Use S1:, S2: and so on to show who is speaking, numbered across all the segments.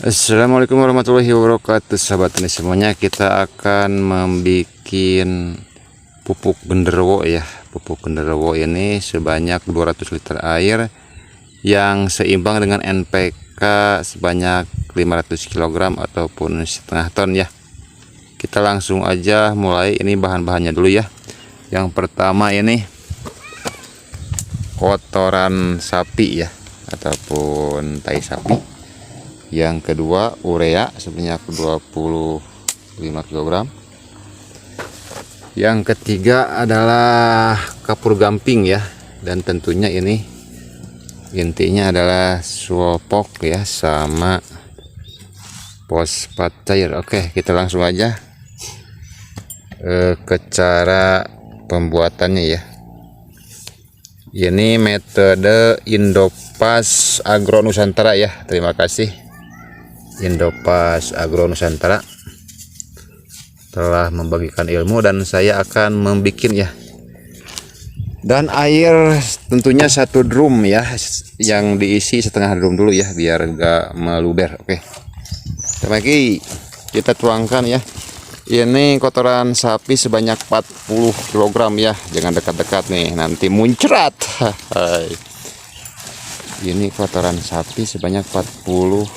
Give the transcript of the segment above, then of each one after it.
S1: Assalamualaikum warahmatullahi wabarakatuh, sahabat ini semuanya. Kita akan membuat pupuk genderuwo ya. Pupuk genderuwo ini sebanyak 200 liter air yang seimbang dengan NPK sebanyak 500 kg ataupun setengah ton ya. Kita langsung aja mulai. Ini bahan-bahannya dulu ya. Yang pertama ini kotoran sapi ya, ataupun tai sapi. Yang kedua urea sebanyak 25 kg. Yang ketiga adalah kapur gamping ya, dan tentunya ini intinya adalah sulfok ya, sama fosfat cair. Oke, kita langsung aja ke cara pembuatannya ya. Ini metode Indopas Agro Nusantara ya. Terima kasih Indopas Agro Nusantara telah membagikan ilmu, dan saya akan membuat ya. Dan air tentunya 1 drum ya, yang diisi setengah drum dulu ya, biar enggak meluber. Oke, lagi kita tuangkan ya. Ini kotoran sapi sebanyak 40 kg ya, jangan dekat-dekat nih, nanti muncrat. Ini kotoran sapi sebanyak 40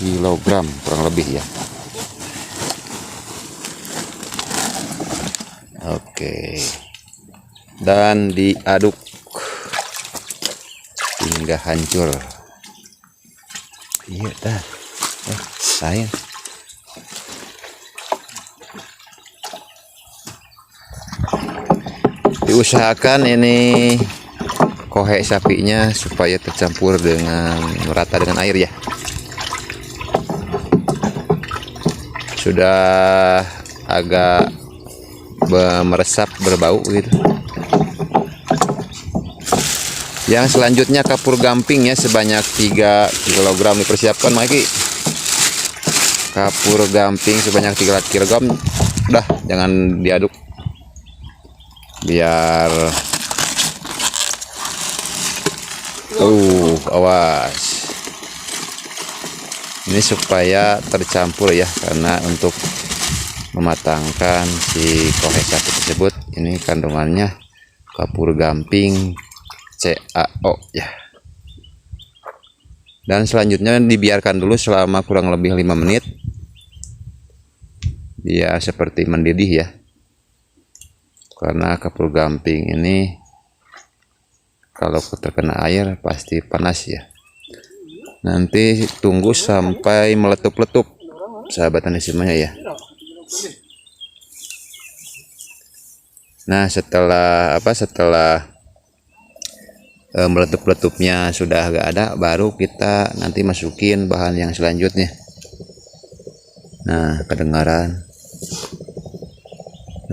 S1: kilogram kurang lebih ya. Oke, dan diaduk hingga hancur. Iya dah, saya diusahakan ini kohek sapinya supaya tercampur dengan merata dengan air ya. Sudah agak meresap, berbau gitu. Yang selanjutnya kapur gamping ya, sebanyak 3 kg dipersiapkan lagi. Kapur gamping sebanyak 3 kg. Udah, jangan diaduk biar awas. Ini supaya tercampur ya, karena untuk mematangkan si kohek sapi tersebut ini kandungannya kapur gamping CaO ya. Dan selanjutnya dibiarkan dulu selama kurang lebih 5 menit. Dia seperti mendidih ya, karena kapur gamping ini kalau terkena air pasti panas ya. Nanti tunggu sampai meletup-letup, sahabat tani semuanya ya. Nah, setelah meletup-letupnya sudah agak ada, baru kita nanti masukin bahan yang selanjutnya. Nah, kedengaran.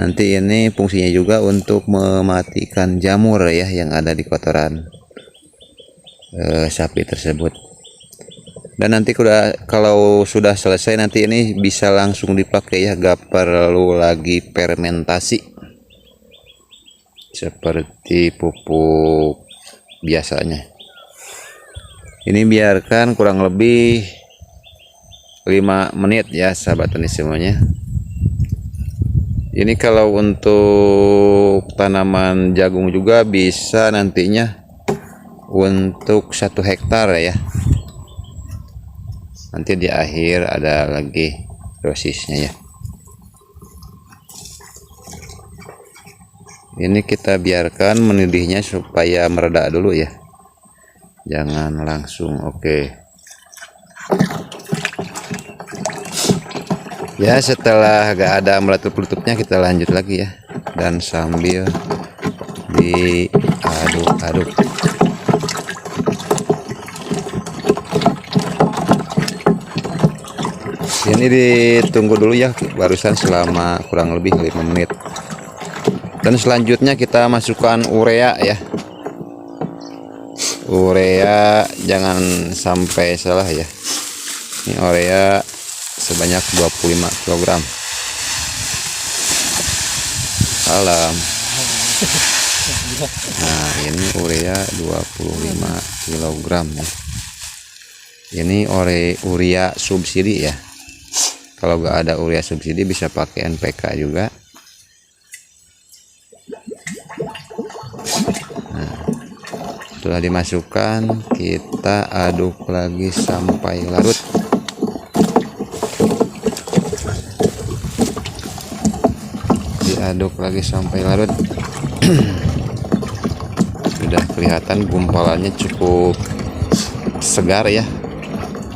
S1: Nanti ini fungsinya juga untuk mematikan jamur ya yang ada di kotoran sapi tersebut. Dan nanti kalau sudah selesai, nanti ini bisa langsung dipakai ya, gak perlu lagi fermentasi seperti pupuk biasanya. Ini biarkan kurang lebih 5 menit ya, sahabat tani semuanya. Ini kalau untuk tanaman jagung juga bisa nantinya untuk 1 hektar ya. Nanti di akhir ada lagi dosisnya ya. Ini kita biarkan mendidihnya supaya mereda dulu ya, jangan langsung. Oke ya, setelah gak ada meletup-letupnya kita lanjut lagi ya, dan sambil diaduk-aduk. Ini ditunggu dulu ya, barusan selama kurang lebih 5 menit. Dan selanjutnya kita masukkan urea ya. Urea jangan sampai salah ya. Ini urea sebanyak 25 kg. Salam. Nah, ini urea 25 kg ya. Ini urea subsidi ya. Kalau nggak ada urea subsidi bisa pakai NPK juga. Nah, setelah dimasukkan kita aduk lagi sampai larut. Diaduk lagi sampai larut. Sudah kelihatan gumpalannya cukup segar ya.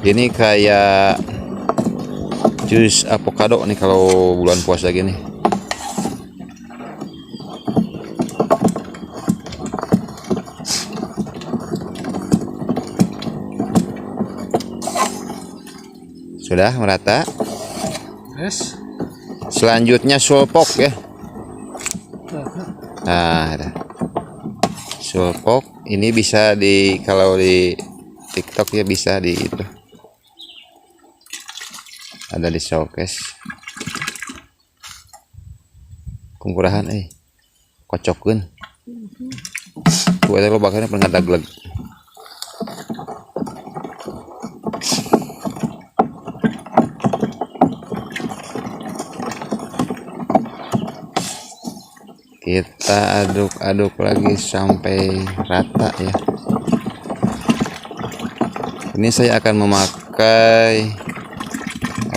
S1: Ini kayak jus avocado nih kalau bulan puasa gini. Sudah merata.
S2: Yes.
S1: Selanjutnya sulpok ya. Nah, sulpok ini bisa kalau di TikTok ya, bisa di itu. Ada di showcase. Kungkurahan kocokkeun. Ku eta lo bakal pernah dagleg. Kita aduk-aduk lagi sampai rata ya. Ini saya akan memakai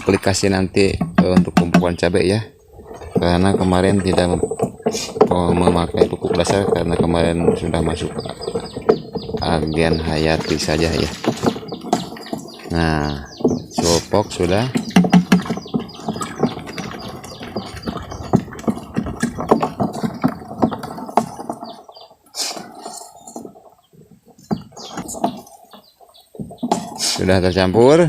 S1: aplikasi nanti untuk pemupuk cabai ya, karena kemarin tidak memakai pupuk dasar karena kemarin sudah masuk agen hayati saja ya. Nah, sulpok sudah. Sudah tercampur.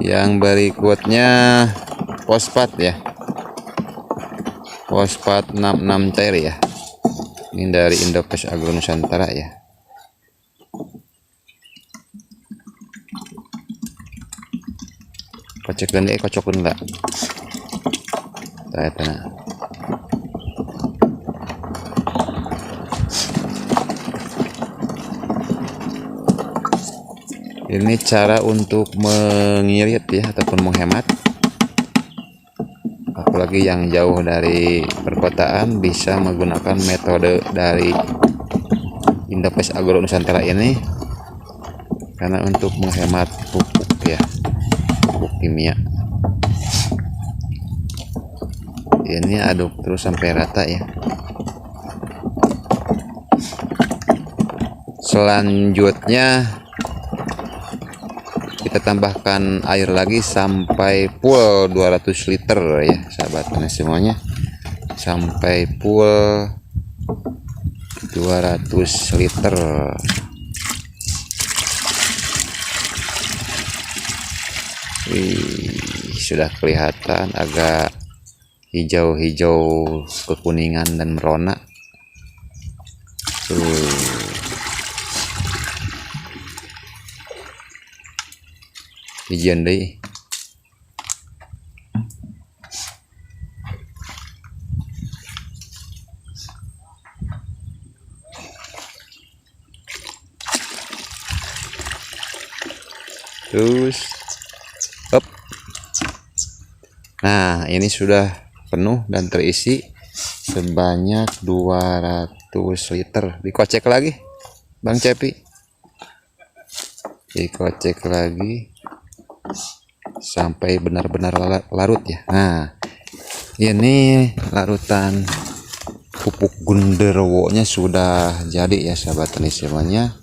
S1: Yang berikutnya fosfat ya. Fosfat 66 cair ya. Ini dari Indopes Agro Nusantara ya. Kocokkan enggak? Tanya. Ini cara untuk mengirit ya, ataupun menghemat. Apalagi yang jauh dari perkotaan bisa menggunakan metode dari Indopes Agro Nusantara ini, karena untuk menghemat pupuk ya, pupuk kimia. Ini aduk terus sampai rata ya. Selanjutnya kita tambahkan air lagi sampai full 200 liter ya sahabat semuanya, sampai full 200 liter. Sudah kelihatan agak hijau-hijau kekuningan dan merona. Hijian deh. Terus up. Nah, ini sudah penuh dan terisi sebanyak 200 liter. Dikocek lagi Bang Cepi. Dikocek lagi sampai benar-benar larut ya. Nah, ini larutan pupuk genderuwonya sudah jadi ya sahabat tani semuanya,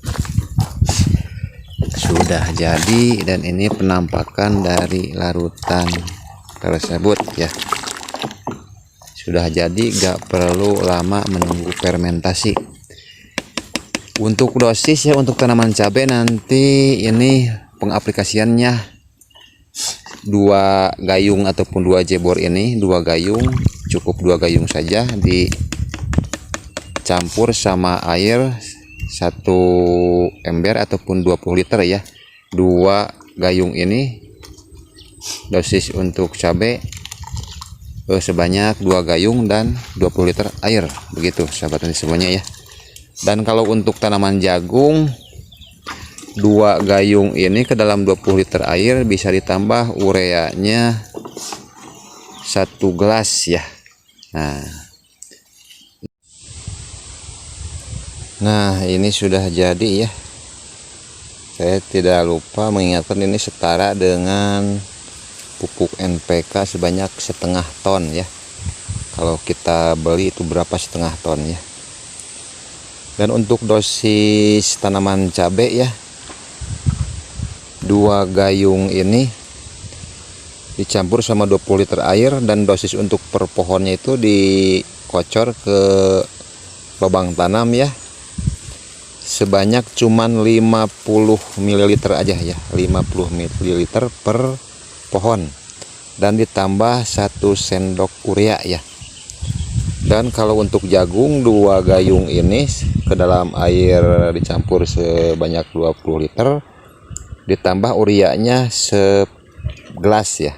S1: sudah jadi. Dan ini penampakan dari larutan tersebut ya, sudah jadi, gak perlu lama menunggu fermentasi. Untuk dosis ya, untuk tanaman cabai nanti ini pengaplikasiannya 2 gayung ataupun 2 jebor ini, 2 gayung, cukup 2 gayung saja, dicampur sama air 1 ember ataupun 20 liter ya. 2 gayung ini dosis untuk cabai sebanyak 2 gayung dan 20 liter air, begitu sahabat tani semuanya ya. Dan kalau untuk tanaman jagung 2 gayung ini ke dalam 20 liter air bisa ditambah ureanya 1 gelas ya. Nah, ini sudah jadi ya. Saya tidak lupa mengingatkan ini setara dengan pupuk NPK sebanyak 1/2 ton ya. Kalau kita beli itu berapa 1/2 ton ya. Dan untuk dosis tanaman cabai ya, 2 gayung ini dicampur sama 20 liter air, dan dosis untuk per pohonnya itu dikocor ke lubang tanam ya, sebanyak cuman 50 ml aja ya, 50 ml per pohon, dan ditambah 1 sendok urea ya. Dan kalau untuk jagung 2 gayung ini ke dalam air dicampur sebanyak 20 liter, ditambah ureanya segelas ya,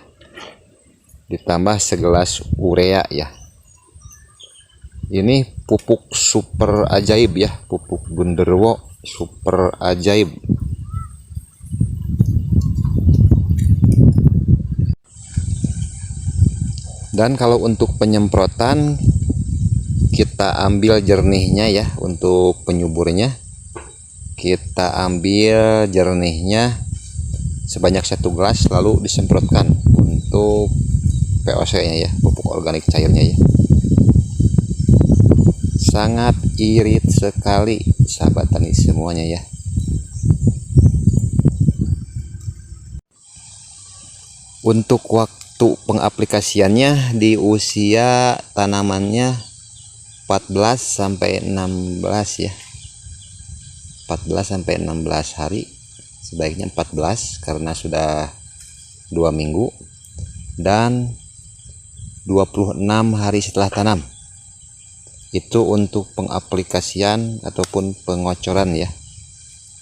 S1: ditambah segelas urea ya. Ini pupuk super ajaib ya, pupuk genderuwo super ajaib. Dan kalau untuk penyemprotan, kita ambil jernihnya ya. Untuk penyuburnya kita ambil jernihnya sebanyak 1 gelas, lalu disemprotkan untuk POC nya ya, pupuk organik cairnya ya. Sangat irit sekali sahabat tani semuanya ya. Untuk waktu pengaplikasiannya di usia tanamannya 14 sampai 16 ya. 14 sampai 16 hari, sebaiknya 14 karena sudah 2 minggu, dan 26 hari setelah tanam. Itu untuk pengaplikasian ataupun pengocoran ya,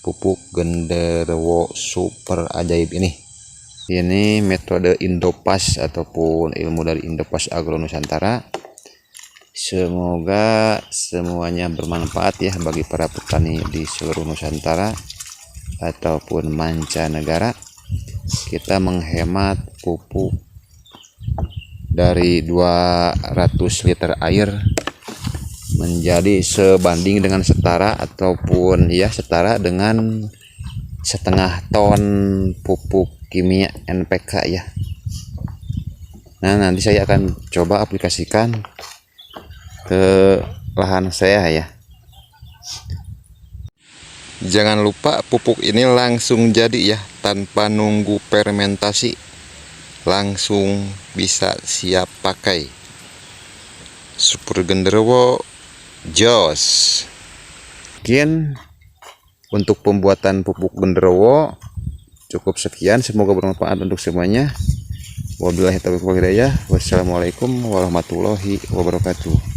S1: pupuk genderuwo super ajaib ini. Ini metode Indopas ataupun ilmu dari Indopas Agro Nusantara. Semoga semuanya bermanfaat ya bagi para petani di seluruh Nusantara ataupun mancanegara. Kita menghemat pupuk dari 200 liter air menjadi sebanding dengan setara ataupun ya setara dengan 1/2 ton pupuk kimia NPK ya. Nah, nanti saya akan coba aplikasikan ke lahan saya ya. Jangan lupa pupuk ini langsung jadi ya, tanpa nunggu fermentasi, langsung bisa siap pakai. Super genderuwo jos. Mungkin untuk pembuatan pupuk genderuwo cukup sekian, semoga bermanfaat untuk semuanya. Wabillahi taufiq wal hidayah. Wassalamualaikum warahmatullahi wabarakatuh.